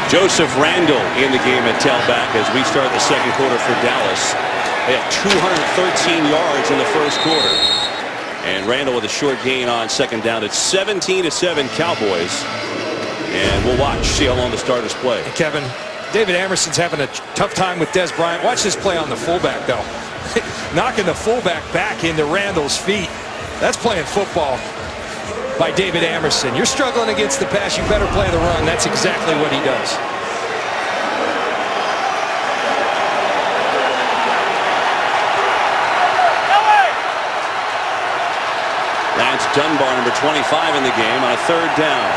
Joseph Randle in the game at tailback as we start the second quarter for Dallas. They had 213 yards in the first quarter. And Randle with a short gain on second down. It's 17-7 Cowboys. And we'll watch, see how long the starters play. Hey, Kevin, David Amerson's having a tough time with Des Bryant. Watch this play on the fullback, though. Knocking the fullback back into Randle's feet. That's playing football by David Amerson. You're struggling against the pass, you better play the run. That's exactly what he does. Lance Dunbar, number 25 in the game, on a third down.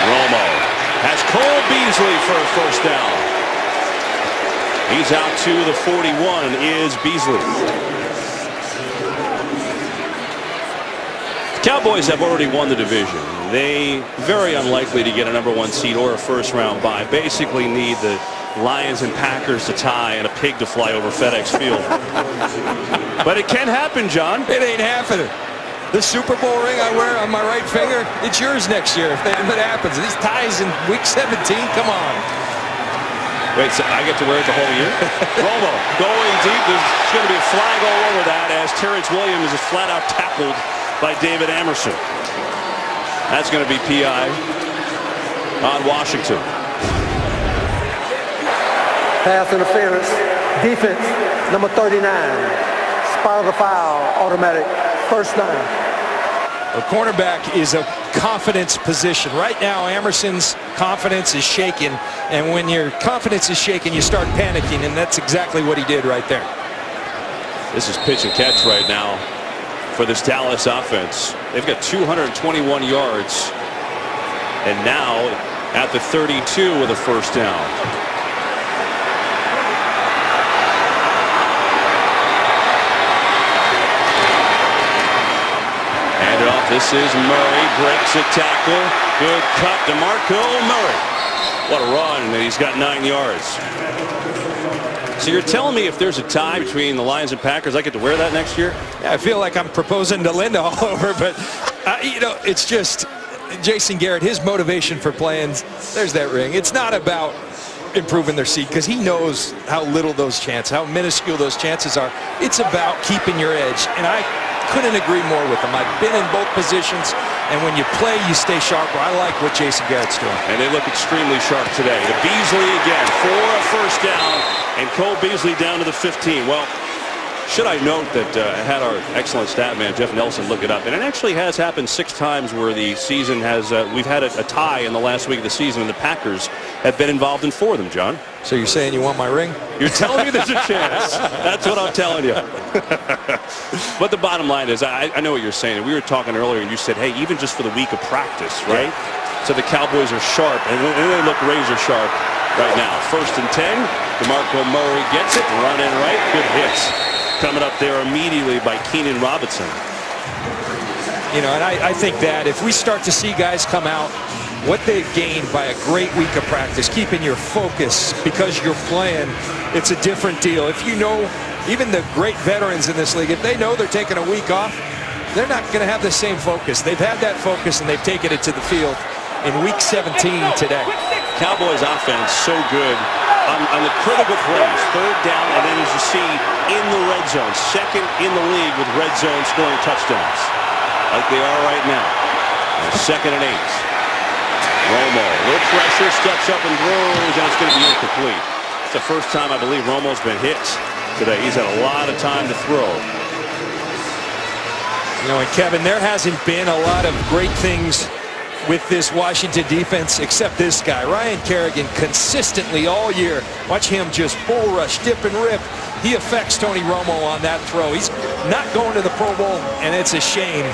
Romo has Cole Beasley for a first down. He's out to the 41 is Beasley. The Cowboys have already won the division. They very unlikely to get a number 1 seed or a first round bye. Basically need the Lions and Packers to tie and a pig to fly over FedEx Field. But it can happen, John. It ain't happening. The Super Bowl ring I wear on my right finger, it's yours next year if it happens. These ties in week 17, come on. Wait, so I get to wear it the whole year? Romo going deep. There's going to be a flag all over that as Terrence Williams is flat out tackled by David Amerson. That's going to be PI on Washington. Pass interference. Defense, number 39. Spot of the foul, automatic. First down. A cornerback is a confidence position. Right now, Amerson's confidence is shaken. And when your confidence is shaken, you start panicking. And that's exactly what he did right there. This is pitch and catch right now for this Dallas offense. They've got 221 yards. And now at the 32 with a first down. This is Murray, breaks a tackle. Good cut, DeMarco Murray. What a run, and he's got 9 yards. So you're telling me if there's a tie between the Lions and Packers, I get to wear that next year? Yeah, I feel like I'm proposing to Linda all over, but, you know, it's just Jason Garrett, his motivation for playing, there's that ring. It's not about improving their seed because he knows how little those chances, how minuscule those chances are. It's about keeping your edge, and I couldn't agree more with him. I've been in both positions, and when you play, you stay sharper. I like what Jason Garrett's doing. And they look extremely sharp today. To Beasley again for a first down, and Cole Beasley down to the 15. Well, should I note that I had our excellent stat man, Jeff Nelson, look it up. And it actually has happened 6 times where the season has, we've had a tie in the last week of the season, and the Packers have been involved in 4 of them, John. So you're saying you want my ring? You're telling me there's a chance. That's what I'm telling you. But the bottom line is, I know what you're saying. We were talking earlier, and you said, hey, even just for the week of practice, right? Yeah. So the Cowboys are sharp, and they look razor sharp right now. 1st and 10. DeMarco Murray gets it, running right. Good hits coming up there immediately by Keenan Robinson. You know, and I think that if we start to see guys come out, what they've gained by a great week of practice, keeping your focus because you're playing, it's a different deal. If you know, even the great veterans in this league, if they know they're taking a week off, they're not going to have the same focus. They've had that focus, and they've taken it to the field in week 17 today. Cowboys offense so good on the critical plays. 3rd down, and then as you see in the red zone, 2nd in the league with red zone scoring touchdowns like they are right now. 2nd and 8. Romo, a little pressure, steps up and throws, and it's going to be incomplete. It's the first time I believe Romo's been hit today. He's had a lot of time to throw. You know, and Kevin, there hasn't been a lot of great things with this Washington defense except this guy, Ryan Kerrigan, consistently all year. Watch him just bull rush, dip and rip. He affects Tony Romo on that throw. He's not going to the Pro Bowl, and it's a shame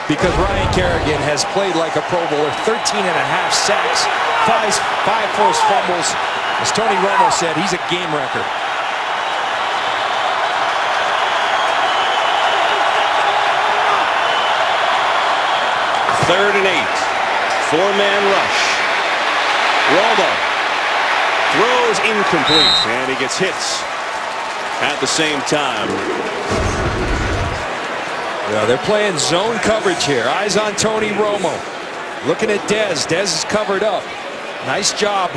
because Ryan Kerrigan has played like a Pro Bowler, 13.5 sacks, 5 forced fumbles. As Tony Romo said, he's a game wrecker. Third and 8. 4-man rush. Romo throws incomplete, and he gets hits at the same time. Yeah, they're playing zone coverage here. Eyes on Tony Romo. Looking at Dez. Dez is covered up. Nice job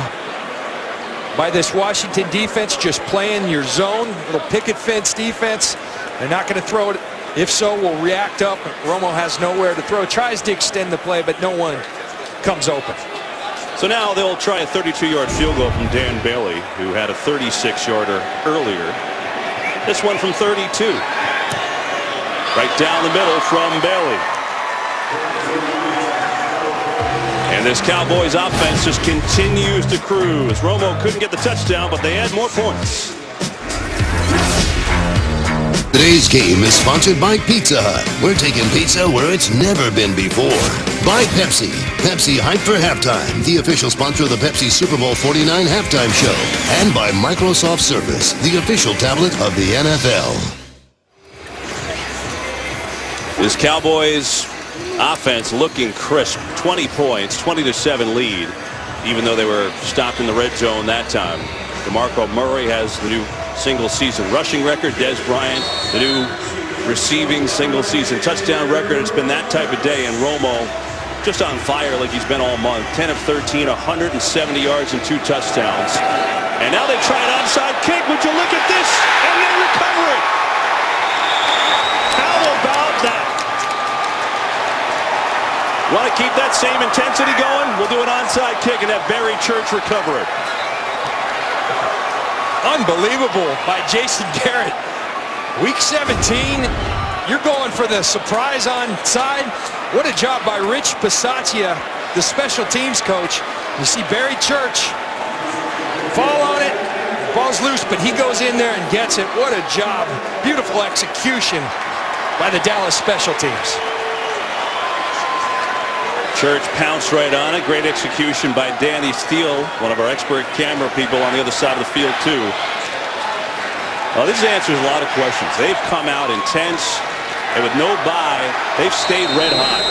by this Washington defense, just playing your zone, little picket fence defense. They're not going to throw it. If so, we'll react up. Romo has nowhere to throw. Tries to extend the play, but no one comes open. So now they'll try a 32-yard field goal from Dan Bailey, who had a 36-yarder earlier. This one from 32. Right down the middle from Bailey. And this Cowboys offense just continues to cruise. Romo couldn't get the touchdown, but they had more points. Today's game is sponsored by Pizza Hut. We're taking pizza where it's never been before. By Pepsi. Pepsi Hype for Halftime, the official sponsor of the Pepsi Super Bowl 49 halftime show. And by Microsoft Surface, the official tablet of the NFL. This Cowboys offense looking crisp. 20 points, 20-7 lead, even though they were stopped in the red zone that time. DeMarco Murray has the new single-season rushing record. Dez Bryant, the new receiving single-season touchdown record. It's been that type of day, and Romo just on fire like he's been all month. 10 of 13, 170 yards and 2 touchdowns. And now they try an onside kick. Would you look at this? And they recover it. How about that? Want to keep that same intensity going? We'll do an onside kick and have Barry Church recover it. Unbelievable by Jason Garrett. Week 17, you're going for the surprise onside. What a job by Rich Bisaccia, the special teams coach. You see Barry Church fall on it. The ball's loose, but he goes in there and gets it. What a job. Beautiful execution by the Dallas special teams. Church pounced right on it. Great execution by Danny Steele, one of our expert camera people on the other side of the field too. Well, this answers a lot of questions. They've come out intense, and with no bye, they've stayed red hot.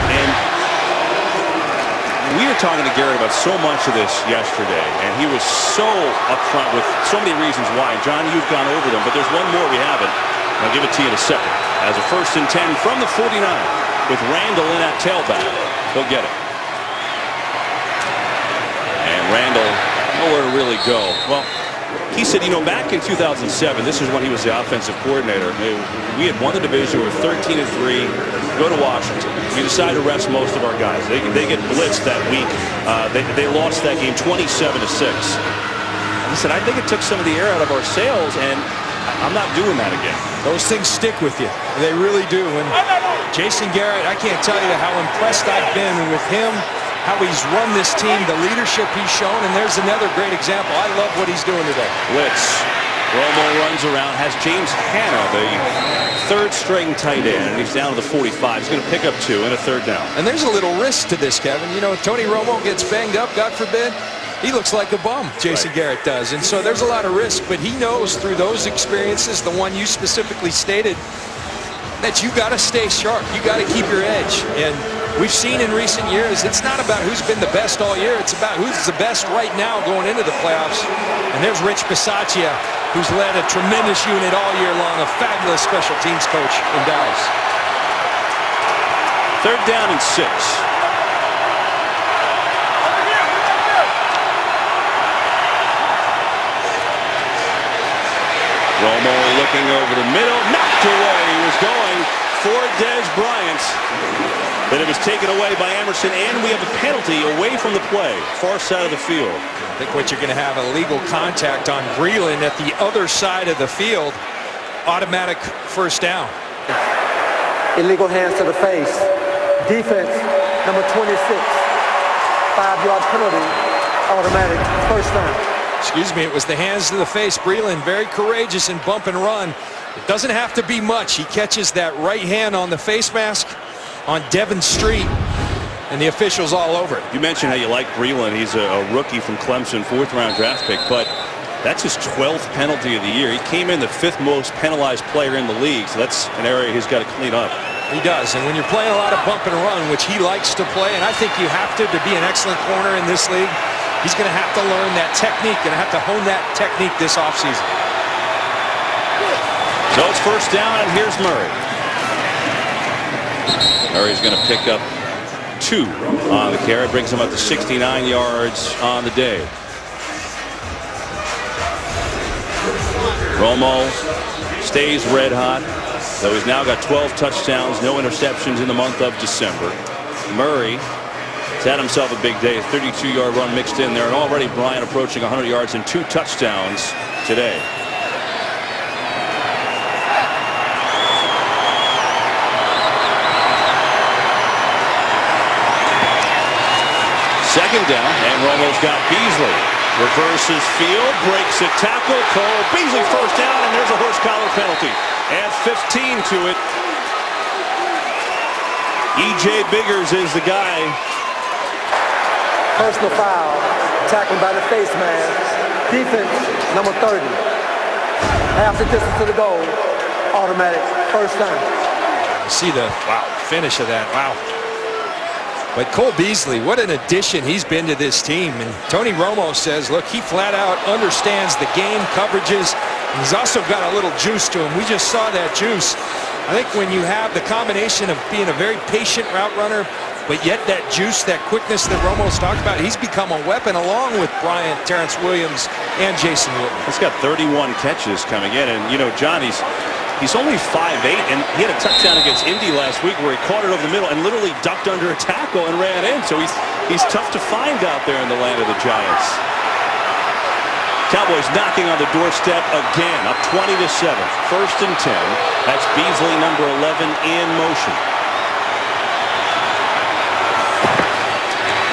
And we were talking to Garrett about so much of this yesterday, and he was so upfront with so many reasons why. John, you've gone over them, but there's one more we haven't. I'll give it to you in a second. As a 1st and 10 from the 49. With Randall in at tailback. He'll get it. And Randall, nowhere to really go. Well, he said, you know, back in 2007, this is when he was the offensive coordinator. We had won the division. We were 13-3. Go to Washington. We decided to rest most of our guys. They get blitzed that week. They lost that game 27-6. He said, I think it took some of the air out of our sails, and I'm not doing that again. Those things stick with you. They really do. And Jason Garrett, I can't tell you how impressed I've been with him, how he's run this team, the leadership he's shown, and there's another great example. I love what he's doing today. Blitz. Romo runs around, has James Hanna, the 3rd-string tight end, and he's down to the 45. He's going to pick up 2 and a 3rd down. And there's a little risk to this, Kevin. You know, Tony Romo gets banged up, God forbid. He looks like a bum, Jason Garrett does. And so there's a lot of risk, but he knows through those experiences, the one you specifically stated, that you got to stay sharp. You got to keep your edge. And we've seen in recent years, it's not about who's been the best all year. It's about who's the best right now going into the playoffs. And there's Rich Bisaccia, who's led a tremendous unit all year long, a fabulous special teams coach in Dallas. 3rd down and 6. Romo looking over the middle, knocked away. He was going for Dez Bryant. Then it was taken away by Emerson, and we have a penalty away from the play, far side of the field. I think what you're going to have illegal contact on Breeland at the other side of the field. Automatic 1st down. Illegal hands to the face. Defense, number 26. 5-yard penalty, automatic 1st down. Excuse me, it was the hands to the face. Breeland, very courageous in bump and run. It doesn't have to be much. He catches that right hand on the face mask on Devon Street, and the officials all over it. You mentioned how you like Breeland. He's a rookie from Clemson, 4th-round draft pick, but that's his 12th penalty of the year. He came in the 5th most penalized player in the league, so that's an area he's got to clean up. He does, and when you're playing a lot of bump and run, which he likes to play, and I think you have to be an excellent corner in this league, he's going to have to learn that technique, going to have to hone that technique this offseason. So it's 1st down, and here's Murray. Murray's going to pick up 2 on the carry, brings him up to 69 yards on the day. Romo stays red hot, though he's now got 12 touchdowns, no interceptions in the month of December. Murray has had himself a big day, 32-yard run mixed in there, and already Bryant approaching 100 yards and 2 touchdowns today. Second down, and Romo's got Beasley. Reverses field, breaks a tackle. Cole Beasley first down, and there's a horse collar penalty. Adds 15 to it. E.J. Biggers is the guy. Personal foul. Tackled by the face man. Defense, number 30. Half the distance to the goal. Automatic first down. See the finish of that. Wow. But Cole Beasley, what an addition he's been to this team. And Tony Romo says, look, he flat out understands the game, coverages. He's also got a little juice to him. We just saw that juice. I think when you have the combination of being a very patient route runner, but yet that juice, that quickness that Romo's talked about, he's become a weapon along with Bryant, Terrence Williams, and Jason Witten. He's got 31 catches coming in. And, you know, John, he's only 5'8", and he had a touchdown against Indy last week where he caught it over the middle and literally ducked under a tackle and ran in. So he's tough to find out there in the land of the Giants. Cowboys knocking on the doorstep again, up 20-7. First and 10. That's Beasley, number 11, in motion.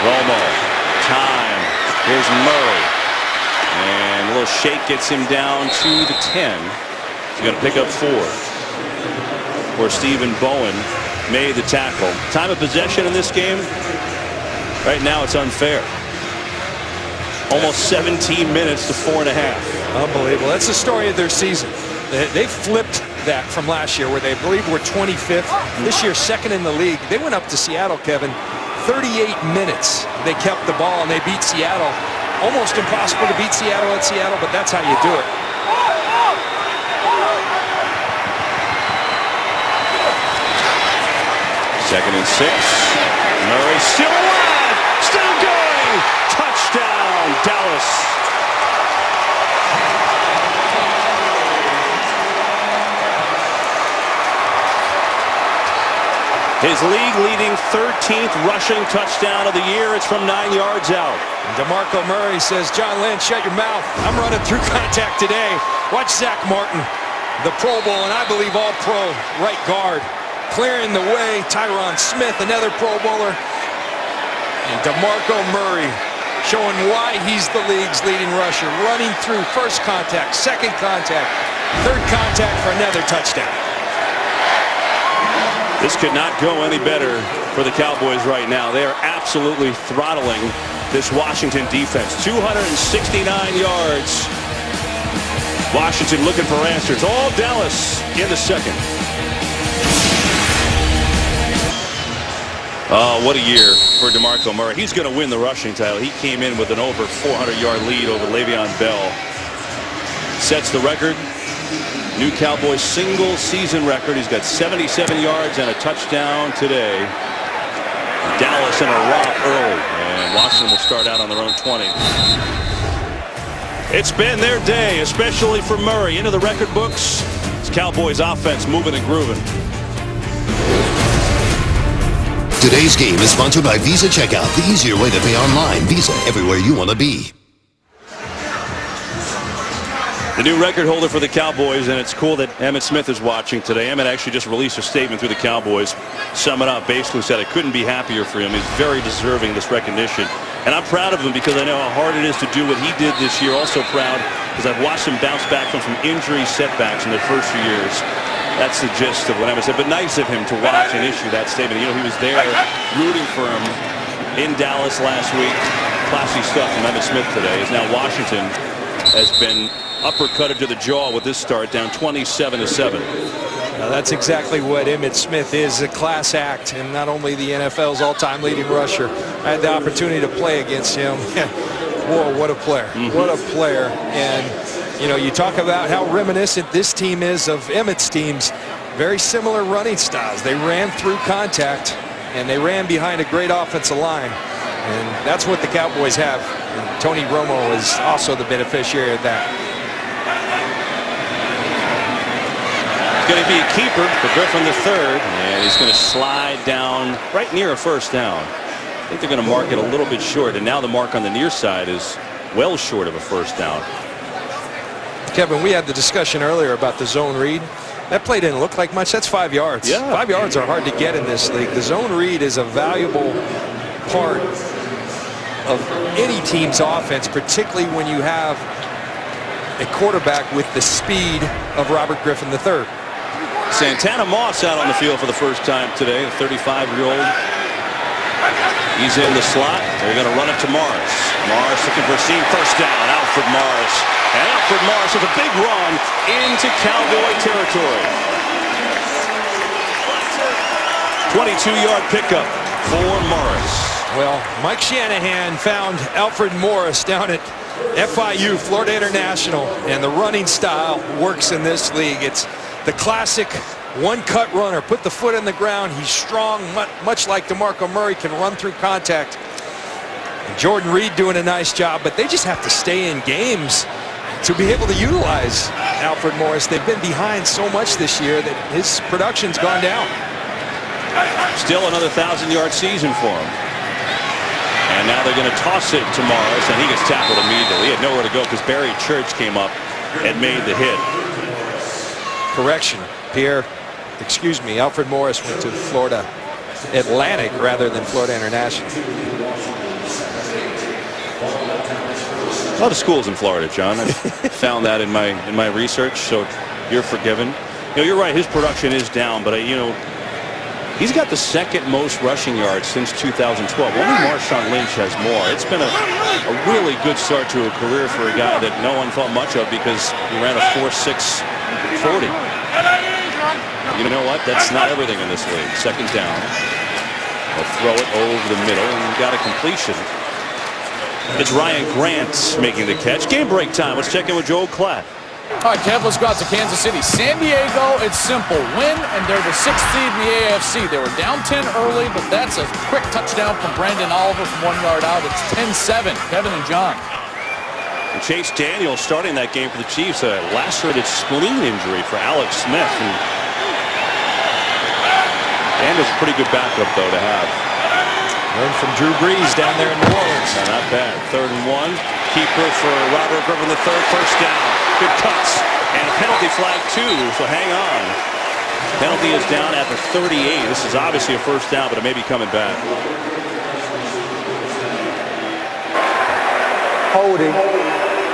Romo, time. Here's Murray. And a little shake gets him down to the 10. He's going to pick up 4. Where Stephen Bowen made the tackle. Time of possession in this game, right now it's unfair. Almost 17 minutes to 4.5. Unbelievable. That's the story of their season. They flipped that from last year where they believe were 25th. This year, 2nd in the league. They went up to Seattle, Kevin. 38 minutes they kept the ball and they beat Seattle. Almost impossible to beat Seattle at Seattle, but that's how you do it. Second and 6. Murray still alive. Still going. Touchdown, Dallas. His league-leading 13th rushing touchdown of the year. It's from 9 yards out. DeMarco Murray says, John Lynn, shut your mouth. I'm running through contact today. Watch Zach Martin, the Pro Bowl, and I believe all-pro right guard. Clearing the way, Tyron Smith, another Pro Bowler. And DeMarco Murray showing why he's the league's leading rusher. Running through first contact, second contact, third contact for another touchdown. This could not go any better for the Cowboys right now. They are absolutely throttling this Washington defense. 269 yards. Washington looking for answers. All Dallas in the second. What a year for DeMarco Murray. He's going to win the rushing title. He came in with an over 400-yard lead over Le'Veon Bell. Sets the record. New Cowboys single-season record. He's got 77 yards and a touchdown today. Dallas in a romp early. And Washington will start out on their own 20. It's been their day, especially for Murray. Into the record books. It's Cowboys offense moving and grooving. Today's game is sponsored by Visa Checkout, the easier way to pay online. Visa, everywhere you want to be. The new record holder for the Cowboys, and it's cool that Emmitt Smith is watching today. Emmitt actually just released a statement through the Cowboys, summing up, basically said, I couldn't be happier for him. He's very deserving of this recognition. And I'm proud of him because I know how hard it is to do what he did this year. Also proud because I've watched him bounce back from some injury setbacks in the first few years. That's the gist of what Emmitt said. But nice of him to watch and issue that statement. You know, he was there rooting for him in Dallas last week. Classy stuff from Emmitt Smith today. As now Washington has been uppercutted to the jaw with this start, down 27-7. Now that's exactly what Emmitt Smith is, a class act, and not only the NFL's all-time leading rusher. I had the opportunity to play against him. Whoa, what a player. What a player. And, you know, you talk about how reminiscent this team is of Emmitt's teams. very similar running styles. They ran through contact, and they ran behind a great offensive line. And that's what the Cowboys have. And Tony Romo is also the beneficiary of that. It's going to be a keeper for Griffin III, and he's going to slide down right near a first down. I think they're going to mark it a little bit short, and now the mark on the near side is well short of a first down. Kevin, we had the discussion earlier about the zone read. That play didn't look like much. That's 5 yards. Yeah. 5 yards are hard to get in this league. The zone read is a valuable part of any team's offense, particularly when you have a quarterback with the speed of Robert Griffin III. Santana Moss out on the field for the first time today, the 35-year-old. He's in the slot. They're going to run it to Morris. Morris looking for a seam, first down. Alfred Morris. And Alfred Morris with a big run into Cowboy territory. 22-yard pickup for Morris. Well, Mike Shanahan found Alfred Morris down at FIU, Florida International, and the running style works in this league. It's the classic one-cut runner. Put the foot in the ground. He's strong, much like DeMarco Murray, can run through contact. And Jordan Reed doing a nice job, but they just have to stay in games to be able to utilize Alfred Morris. They've been behind so much this year that his production's gone down. Still another 1,000-yard season for him. And now they're going to toss it to Morris, and he gets tackled immediately. He had nowhere to go because Barry Church came up and made the hit. Correction, Pierre, excuse me, Alfred Morris went to Florida Atlantic rather than Florida International. A lot of schools in Florida, John. I found that in my research, so you're forgiven. You know, you're right, his production is down, but he's got the second most rushing yards since 2012. Only Marshawn Lynch has more. It's been a really good start to a career for a guy that no one thought much of because he ran a 4.6 40. You know what? That's not everything in this league. Second down. They'll throw it over the middle and got a completion. It's Ryan Grant making the catch. Game break time. Let's check in with Joel Klatt. All right, Kev, let's go out to Kansas City. San Diego, it's simple. Win, and they're the 6th seed in the AFC. They were down 10 early, but that's a quick touchdown from Brandon Oliver from 1 yard out. It's 10-7. Kevin and John. And Chase Daniel starting that game for the Chiefs. A lacerated spleen injury for Alex Smith. And it's a pretty good backup, though, to have. Learned from Drew Brees down there in New Orleans. Not bad. 3rd and 1. Keeper for Robert Griffin III. First down. Good cuts. And a penalty flag, too, so hang on. Penalty is down at the 38. This is obviously a first down, but it may be coming back. Holding.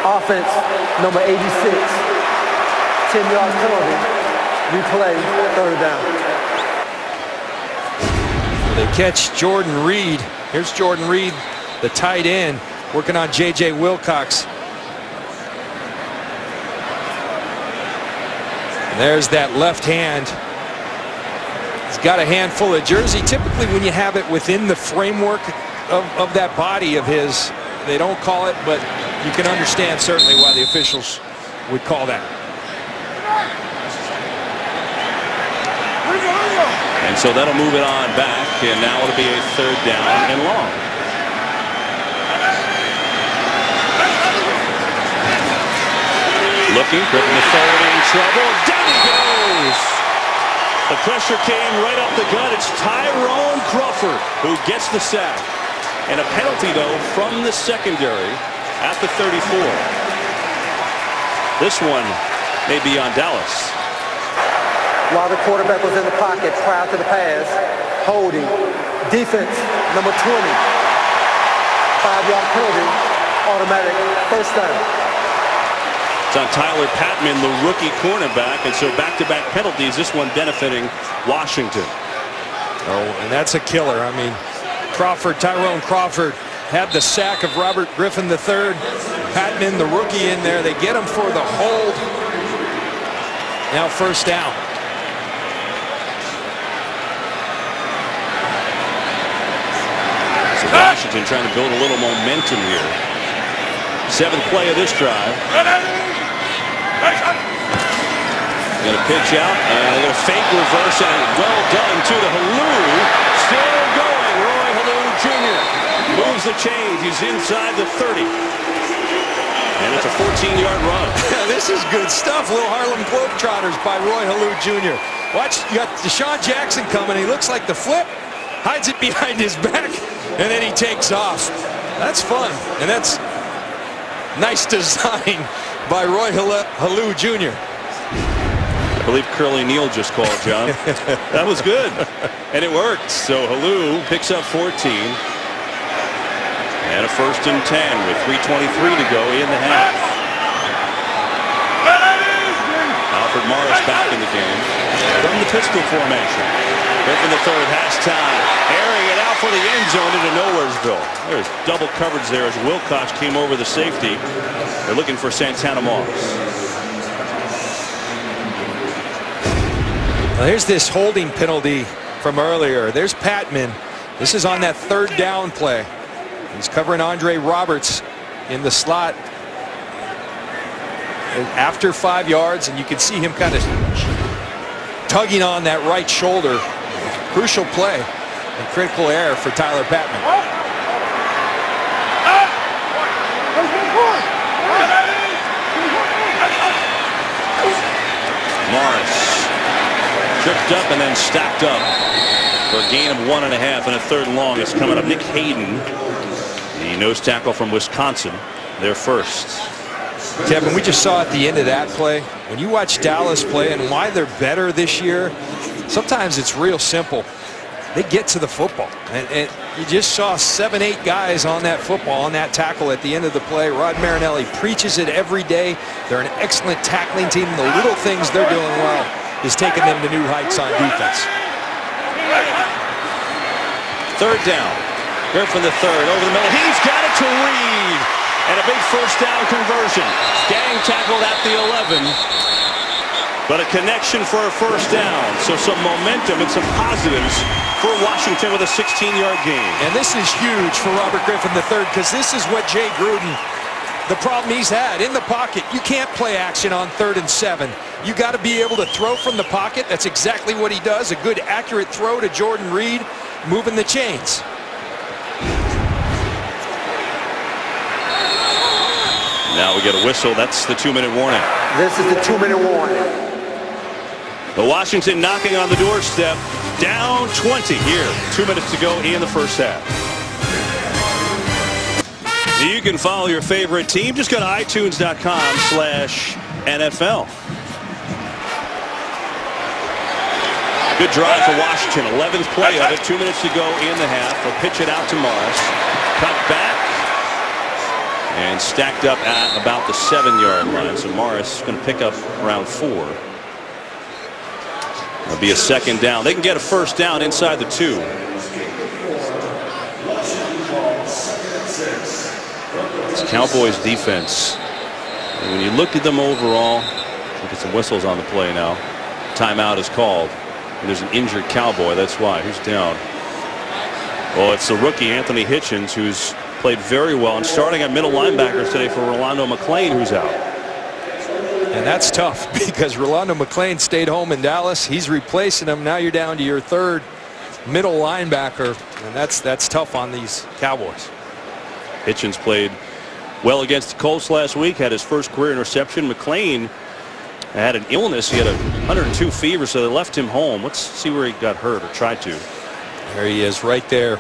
Offense, number 86. 10-yard penalty. Replay, 3rd down. They catch Jordan Reed. Here's Jordan Reed, the tight end, working on J.J. Wilcox. And there's that left hand. He's got a handful of jersey. Typically when you have it within the framework of that body of his, they don't call it, but you can understand certainly why the officials would call that. And so that'll move it on back, and now it'll be a 3rd down and long. Looking, Griffin III in trouble. Down he goes. The pressure came right up the gut. It's Tyrone Crawford who gets the sack. And a penalty, though, from the secondary at the 34. This one may be on Dallas. While the quarterback was in the pocket prior to the pass, holding. Defense, number 20. 5-yard penalty, automatic first down. It's on Tyler Patman, the rookie cornerback, and so back-to-back penalties, this one benefiting Washington. Oh, and that's a killer. I mean, Tyrone Crawford had the sack of Robert Griffin III. Patman, the rookie, in there. They get him for the hold. Now first down. So Washington trying to build a little momentum here. 7th play of this drive. Going to pitch out, and a little fake reverse, and well done to the Halou. Still going, Roy Halou Jr. moves the chains. He's inside the 30. And it's a 14-yard run. This is good stuff. Little Harlem Globetrotters by Roy Halou Jr. Watch, you got Deshaun Jackson coming. He looks like the flip, hides it behind his back, and then he takes off. That's fun, and that's nice design by Roy Halou Jr. I believe Curly Neal just called, John. That was good, and it worked. So Halou picks up 14. And a 1st and 10 with 3:23 to go in the half. Alfred Morris back in the game from the pistol formation. Griffin III has time, airing it out for the end zone into Nowheresville. There's double coverage there as Wilcox came over the safety. They're looking for Santana Moss. Well, here's this holding penalty from earlier. There's Patman. This is on that 3rd down play. He's covering Andre Roberts in the slot after 5 yards, and you can see him kind of tugging on that right shoulder. Crucial play and critical error for Tyler Patman. Morris tripped up and then stacked up for a gain of 1.5 and a 3rd and long. It's coming up. Nick Hayden, the nose tackle from Wisconsin, their first. Kevin, we just saw at the end of that play, when you watch Dallas play and why they're better this year, sometimes it's real simple. They get to the football. And you just saw 7, 8 guys on that football, on that tackle at the end of the play. Rod Marinelli preaches it every day. They're an excellent tackling team. The little things they're doing well is taking them to new heights on defense. 3rd down. Griffin III over the middle. He's got it to Reed. And a big 1st down conversion. Gang tackled at the 11. But a connection for a 1st down. So some momentum and some positives for Washington with a 16-yard gain. And this is huge for Robert Griffin III because this is what Jay Gruden, the problem he's had in the pocket. You can't play action on 3rd and 7. You got to be able to throw from the pocket. That's exactly what he does. A good accurate throw to Jordan Reed, moving the chains. Now we get a whistle. That's the 2-minute warning. This is the 2-minute warning. The Washington knocking on the doorstep. Down 20 here. 2 minutes to go in the 1st half. You can follow your favorite team. Just go to iTunes.com/NFL. Good drive for Washington. 11th play of it. 2 minutes to go in the half. They'll pitch it out to Morris. Cut back. And stacked up at about the 7-yard line. So Morris is going to pick up around 4. It'll be a 2nd down. They can get a 1st down inside the 2. It's Cowboys defense. And when you look at them overall, look at some whistles on the play now. Timeout is called. And there's an injured Cowboy. That's why. Who's down? Well, it's the rookie Anthony Hitchens, who's played very well, and starting at middle linebackers today for Rolando McClain, who's out. And that's tough because Rolando McClain stayed home in Dallas. He's replacing him. Now you're down to your 3rd middle linebacker, and that's tough on these Cowboys. Hitchens played well against the Colts last week, had his first career interception. McClain had an illness. He had a 102 fever, so they left him home. Let's see where he got hurt or tried to. There he is right there.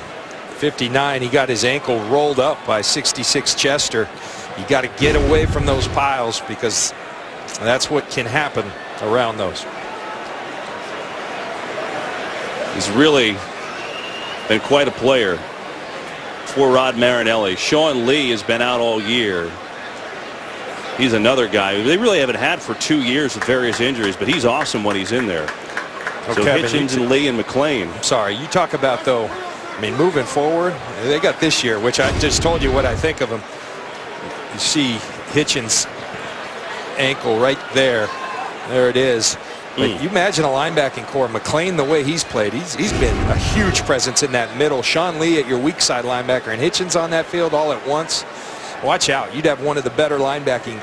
59. He got his ankle rolled up by 66 Chester. You got to get away from those piles because that's what can happen around those. He's really been quite a player for Rod Marinelli. Sean Lee has been out all year. He's another guy who they really haven't had for 2 years with various injuries, but he's awesome when he's in there. So Kevin, Hitchens and Lee and McClain. Sorry, you talk about, though, I mean, moving forward, they got this year, which I just told you what I think of them. You see Hitchens' ankle right there. There it is. But you imagine a linebacking core. McClain, the way he's played, he's been a huge presence in that middle. Sean Lee at your weak side linebacker and Hitchens on that field all at once. Watch out. You'd have one of the better linebacking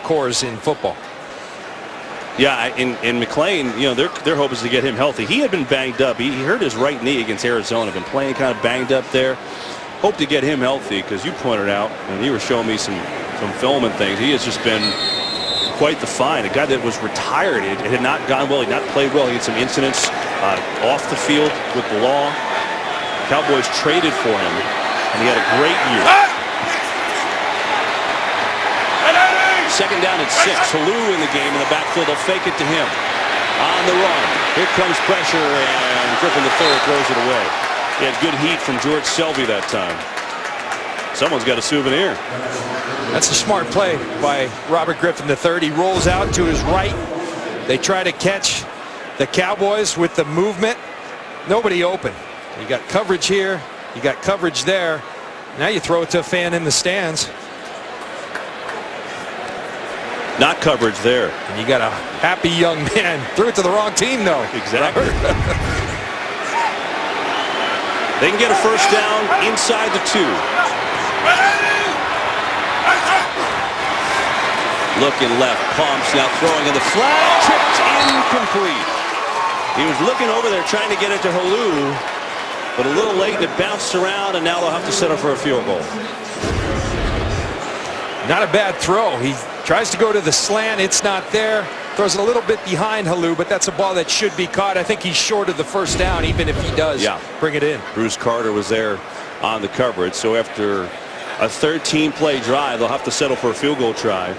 cores in football. Yeah, in McLean, you know, their hope is to get him healthy. He had been banged up. He hurt his right knee against Arizona. Been playing kind of banged up there. Hope to get him healthy, because you pointed out, and you were showing me some film and things. He has just been quite the find. A guy that was retired. It had not gone well. He had not played well. He had some incidents off the field with the law. Cowboys traded for him, and he had a great year. Second down at 6. Halou in the game in the backfield. They'll fake it to him. On the run. Here comes pressure, and Griffin III throws it away. He had good heat from George Selby that time. Someone's got a souvenir. That's a smart play by Robert Griffin III. He rolls out to his right. They try to catch the Cowboys with the movement. Nobody open. You got coverage here. You got coverage there. Now you throw it to a fan in the stands. Not coverage there. And you got a happy young man. Threw it to the wrong team, though. Exactly. They can get a first down inside the 2. Looking left, pumps, now throwing in the flat, tripped, incomplete. He was looking over there trying to get it to Halou, but a little late, and it bounced around, and now they'll have to settle for a field goal. Not a bad throw. He tries to go to the slant. It's not there. Throws it a little bit behind Halou, but that's a ball that should be caught. I think he's short of the first down, even if he does bring it in. Bruce Carter was there on the coverage. So after a 13-play drive, they'll have to settle for a field goal try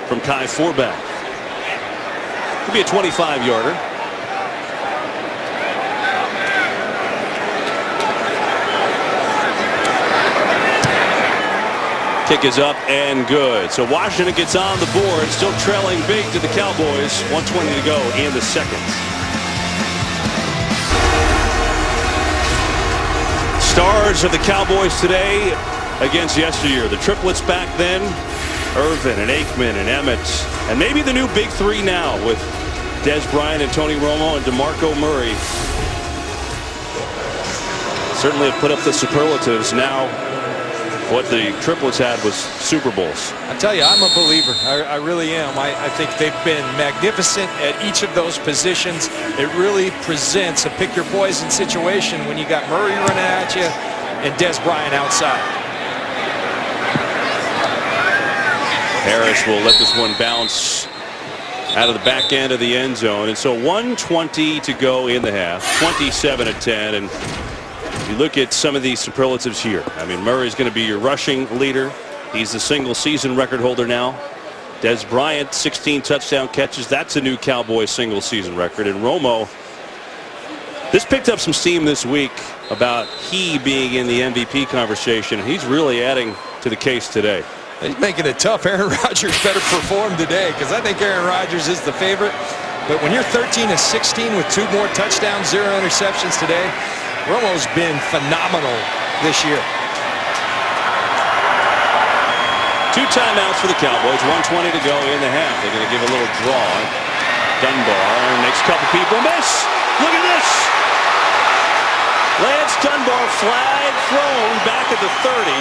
from Kai Forback. Could be a 25-yarder. Kick is up and good. So Washington gets on the board, still trailing big to the Cowboys. 1:20 to go in the second. Stars of the Cowboys today against yesteryear. The triplets back then, Irvin and Aikman and Emmett, and maybe the new big 3 now with Des Bryant and Tony Romo and DeMarco Murray. Certainly have put up the superlatives. Now what the triplets had was Super Bowls. I tell you, I'm a believer. I really am. I think they've been magnificent at each of those positions. It really presents a pick your poison situation when you got Murray running at you and Des Bryant outside. Harris will let this one bounce out of the back end of the end zone. And so 1:20 to go in the half. 27-10. And you look at some of these superlatives here. I mean, Murray's going to be your rushing leader. He's the single season record holder now. Des Bryant, 16 touchdown catches. That's a new Cowboys single season record. And Romo, this picked up some steam this week about he being in the MVP conversation. He's really adding to the case today. He's making it tough. Aaron Rodgers better perform today, because I think Aaron Rodgers is the favorite. But when you're 13-16 with 2 more touchdowns, 0 interceptions today, Romo's been phenomenal this year. 2 timeouts for the Cowboys. 1:20 to go in the half. They're going to give a little draw. Dunbar makes a couple people miss. Look at this. Lance Dunbar, flag thrown back at the 30.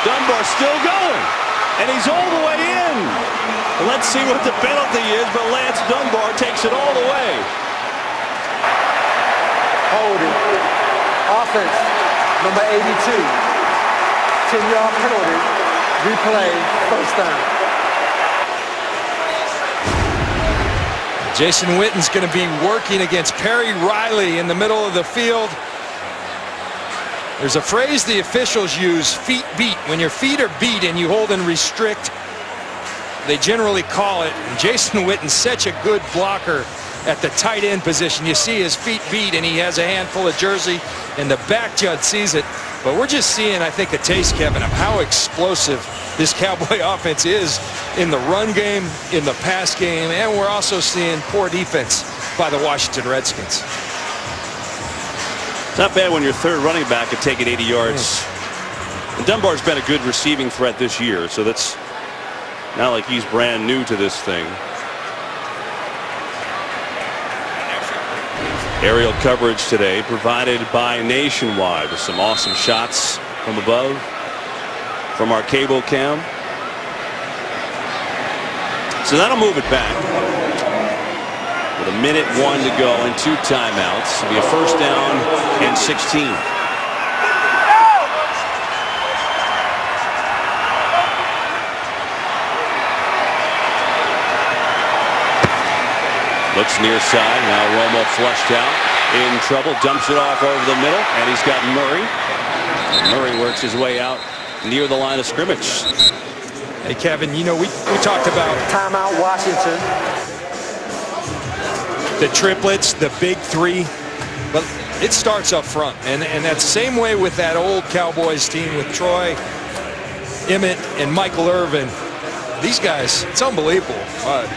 Dunbar still going, and he's all the way in. Let's see what the penalty is, but Lance Dunbar takes it all the way. Holding. Offense, number 82. 10-yard penalty. Replay, first down. Jason Witten's going to be working against Perry Riley in the middle of the field. There's a phrase the officials use, feet beat. When your feet are beat and you hold and restrict, they generally call it. And Jason Witten's such a good blocker at the tight end position. You see his feet beat, and he has a handful of jersey, and the back judge sees it. But we're just seeing, I think, a taste, Kevin, of how explosive this Cowboy offense is in the run game, in the pass game, and we're also seeing poor defense by the Washington Redskins. It's not bad when your third running back can take it 80 yards. And Dunbar's been a good receiving threat this year, so that's not like he's brand new to this thing. Aerial coverage today provided by Nationwide with some awesome shots from above from our cable cam. So that'll move it back. with 1:01 to go and 2 timeouts. It'll be a first down and 16. Looks near side. Now Romo flushed out. In trouble. Dumps it off over the middle. And he's got Murray. Murray works his way out near the line of scrimmage. Hey, Kevin, you know, we talked about Timeout, Washington. the triplets, the big three. But it starts up front. And that same way with that old Cowboys team with Troy, Emmett, and Michael Irvin. These guys, it's unbelievable.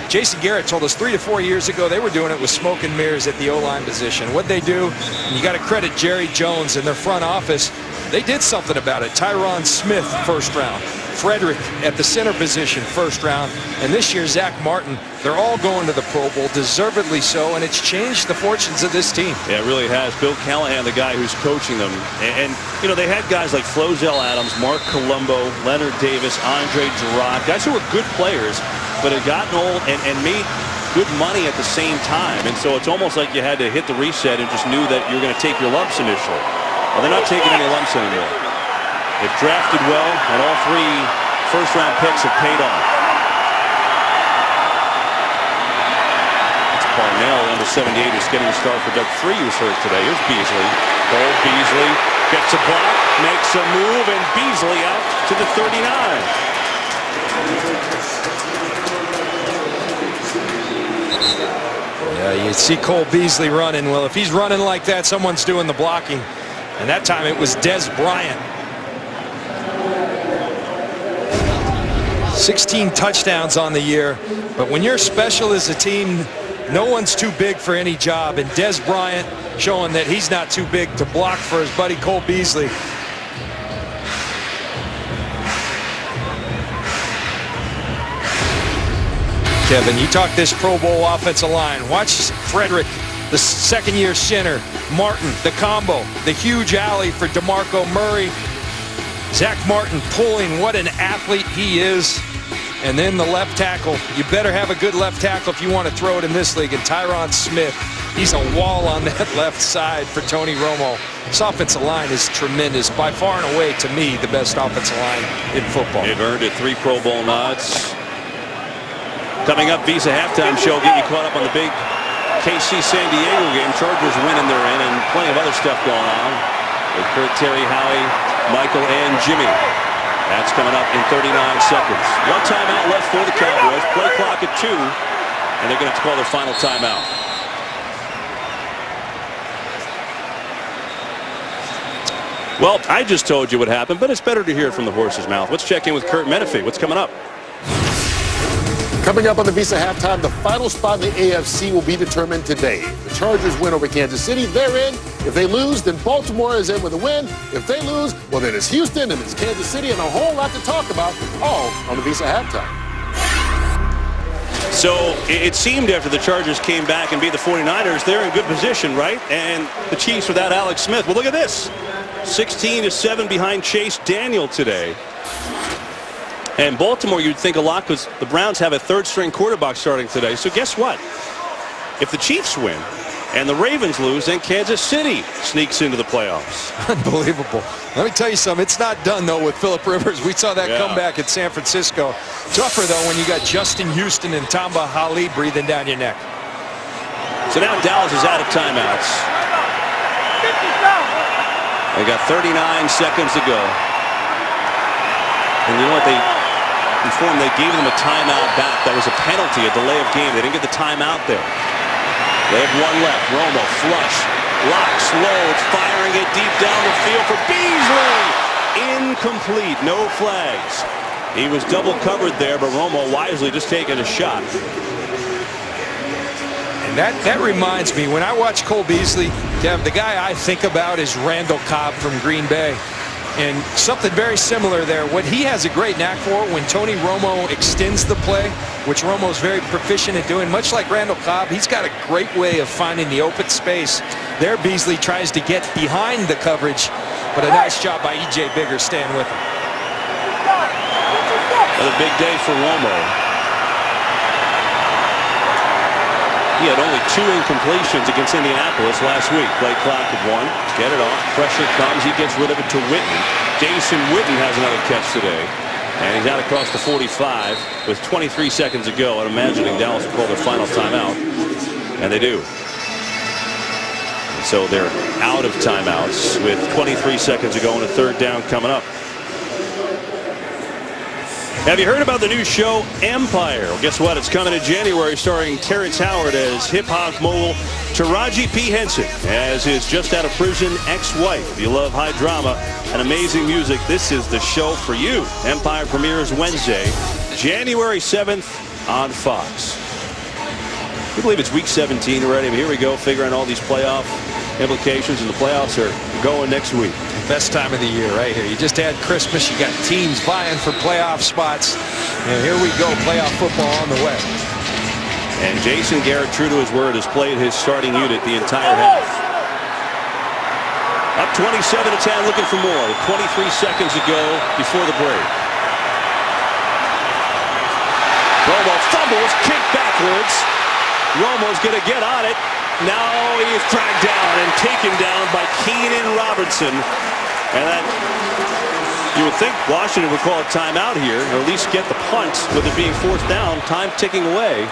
Jason Garrett told us 3 to 4 years ago they were doing it with smoke and mirrors at the O-line position. What'd they do? And you got to credit Jerry Jones and their front office. They did something about it. Tyron Smith, first round. Frederick at the center position, first round. And this year, Zach Martin. They're all going to the Pro Bowl, deservedly so, and it's changed the fortunes of this team. Yeah, it really has. Bill Callahan, the guy who's coaching them. And you know, they had guys like Flozell Adams, Mark Colombo, Leonard Davis, Andre Gerard, guys who were good players, but had gotten old and made good money at the same time. And so it's almost like you had to hit the reset and just knew that you're going to take your lumps initially. Well, they're not taking any lumps anymore. They've drafted well, and all 3 first-round picks have paid off. It's Parnell, number 78, who's getting a start for Doug Free, who's hurt today. Here's Beasley. Cole Beasley gets a block, makes a move, and Beasley out to the 39. Yeah, you see Cole Beasley running. Well, if he's running like that, someone's doing the blocking. And that time it was Des Bryant. 16 touchdowns on the year. But when you're special as a team, no one's too big for any job. And Des Bryant showing that he's not too big to block for his buddy Cole Beasley. Kevin, you talk this Pro Bowl offensive line. Watch Frederick, the second-year center. Martin, the combo. The huge alley for DeMarco Murray. Zach Martin pulling. What an athlete he is. And then the left tackle. You better have a good left tackle if you want to throw it in this league. And Tyron Smith, he's a wall on that left side for Tony Romo. This offensive line is tremendous. By far and away, to me, the best offensive line in football. They've earned it. 3 Pro Bowl nods. Coming up, Visa halftime show. Get you caught up on the big KC San Diego game. Chargers winning their in, and plenty of other stuff going on with Kurt, Terry, Howie, Michael, and Jimmy. That's coming up in 39 seconds. 1 timeout left for the Cowboys. Play clock at 2, and they're going to have to call their final timeout. Well, I just told you what happened, but it's better to hear it from the horse's mouth. Let's check in with Kurt Menefee. What's coming up? Coming up on the Visa halftime, the final spot in the AFC will be determined today. The Chargers win over Kansas City. They're in. If they lose, then Baltimore is in with a win. If they lose, well, then it's Houston and it's Kansas City and a whole lot to talk about, all on the Visa halftime. So it seemed after the Chargers came back and beat the 49ers, they're in good position, right? And the Chiefs without Alex Smith. Well, look at this. 16-7 behind Chase Daniel today. And Baltimore, you'd think a lot because the Browns have a 3rd-string quarterback starting today. So guess what? If the Chiefs win and the Ravens lose, then Kansas City sneaks into the playoffs. Unbelievable. Let me tell you something. It's not done, though, with Phillip Rivers. We saw that comeback at San Francisco. Tougher, though, when you got Justin Houston and Tamba Hali breathing down your neck. So now Dallas is out of timeouts. They got 39 seconds to go. And you know what? They gave them a timeout back. That was a penalty, a delay of game. They didn't get the timeout there. They have 1 left. Romo, flush, locks, loads, firing it deep down the field for Beasley. Incomplete, no flags. He was double covered there, but Romo wisely just taking a shot. And that reminds me, when I watch Cole Beasley, the guy I think about is Randall Cobb from Green Bay. And something very similar there. What he has a great knack for, when Tony Romo extends the play, which Romo's very proficient at doing, much like Randall Cobb, he's got a great way of finding the open space. There, Beasley tries to get behind the coverage, but a nice job by E.J. Bigger staying with him. Another big day for Romo. He had only 2 incompletions against Indianapolis last week. Play clock at 1. Get it off. Pressure comes. He gets rid of it to Witten. Jason Witten has another catch today. And he's out across the 45 with 23 seconds to go. I'm imagining Dallas will call their final timeout. And they do. And so they're out of timeouts with 23 seconds to go and a third down coming up. Have you heard about the new show Empire? Well, guess what? It's coming in January, starring Terrence Howard as hip-hop mogul Taraji P. Henson as his just-out-of-prison ex-wife. If you love high drama and amazing music, this is the show for you. Empire premieres Wednesday, January 7th on Fox. Can you believe it's week 17 already? I mean, here we go, figuring all these playoff implications, and the playoffs are going next week. Best time of the year right here. You just had Christmas. You got teams vying for playoff spots. And here we go. Playoff football on the way. And Jason Garrett, true to his word, has played his starting unit the entire half. Up 27-10, looking for more. 23 seconds to go before the break. Romo fumbles, kicked backwards. Romo's going to get on it. Now he's dragged down and taken down by Keenan Robertson. And that, you would think Washington would call a timeout here, or at least get the punt with it being fourth down. Time ticking away.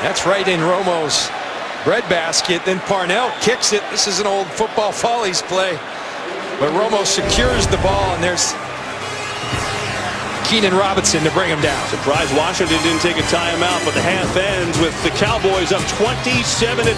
That's right in Romo's breadbasket. Then Parnell kicks it. This is an old football follies play. But Romo secures the ball, and there's Keenan Robinson to bring him down. Surprised Washington didn't take a timeout, but the half ends with the Cowboys up 27-10.